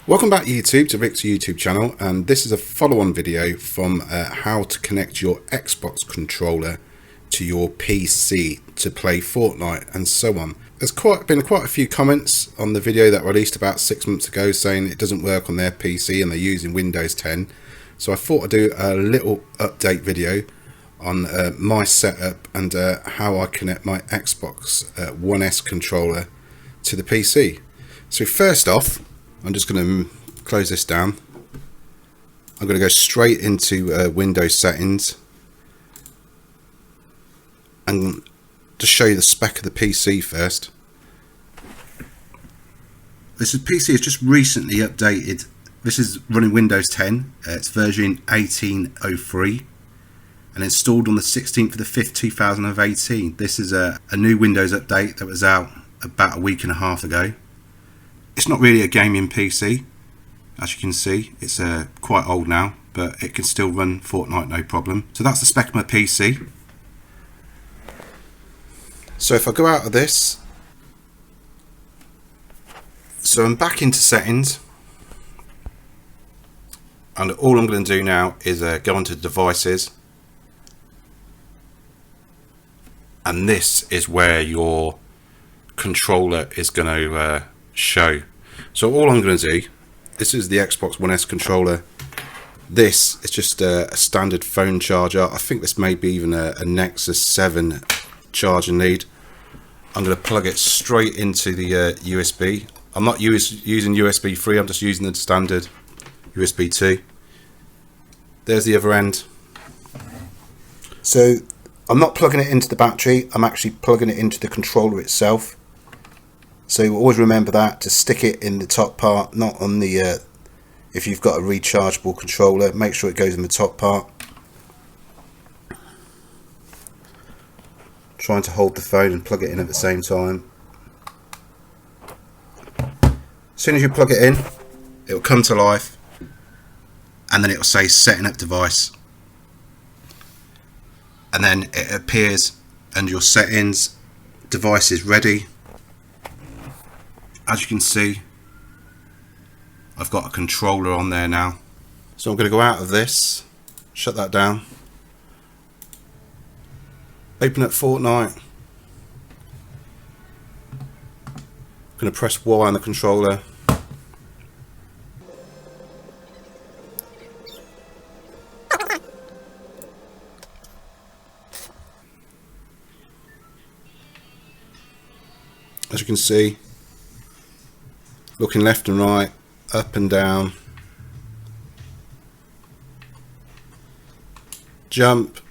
Welcome back YouTube to Rick's YouTube channel, and this is a follow-on video from how to connect your Xbox controller to your PC to play Fortnite and so on. There's been quite a few comments on the video that released about 6 months ago saying it doesn't work on their PC and they're using Windows 10. So I thought I'd do a little update video on my setup and how I connect my Xbox One S controller to the PC. So first off, I'm just going to close this down. I'm going to go straight into Windows settings and just show you the spec of the PC first. This PC is just recently updated. This is running Windows 10. It's version 1803 and installed on the 16th of the 5th 2018. This is a new Windows update that was out about a week and a half ago. It's not really a gaming PC, as you can see. It's quite old now, but it can still run Fortnite no problem. So that's the spec of my PC. So if I go out of this, so I'm back into settings, and all I'm going to do now is go onto devices, and this is where your controller is going to show. So all I'm going to do, this is the Xbox One S controller. This is just a standard phone charger. I think this may be even a Nexus 7 charging lead. I'm going to plug it straight into the USB. I'm not using USB 3, I'm just using the standard USB 2. There's the other end. So I'm not plugging it into the battery, I'm actually plugging it into the controller itself. So always remember that, to stick it in the top part, not on the, if you've got a rechargeable controller, make sure it goes in the top part. Trying to hold the phone and plug it in at the same time. As soon as you plug it in, it will come to life, and then it will say setting up device. And then it appears under your settings, device is ready. As you can see, I've got a controller on there now. So I'm going to go out of this, shut that down, open up Fortnite. I'm going to press Y on the controller. As you can see, looking left and right, up and down, jump,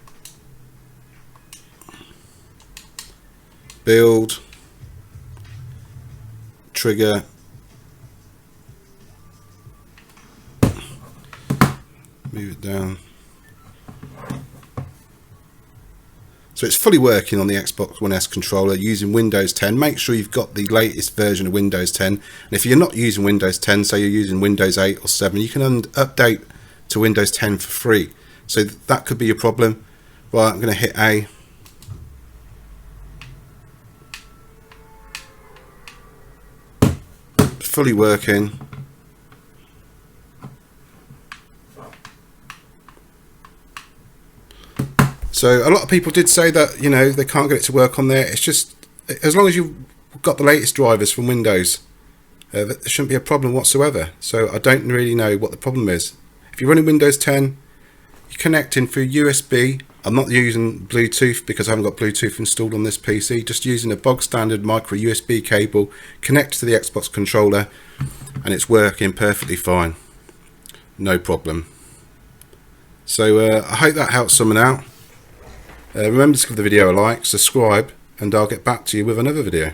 build, trigger, move it down. So it's fully working on the Xbox One S controller using Windows 10. Make sure you've got the latest version of Windows 10. And if you're not using Windows 10, say you're using Windows 8 or 7, you can update to Windows 10 for free. So that could be your problem. Right, I'm going to hit A. Fully working. So a lot of people did say that, you know, they can't get it to work on there. It's just, as long as you've got the latest drivers from Windows, there shouldn't be a problem whatsoever. So I don't really know what the problem is. If you're running Windows 10, you're connecting through USB. I'm not using Bluetooth because I haven't got Bluetooth installed on this PC. Just using a bog standard micro USB cable, connect to the Xbox controller, and it's working perfectly fine. No problem. So I hope that helps someone out. Remember to give the video a like, subscribe, and I'll get back to you with another video.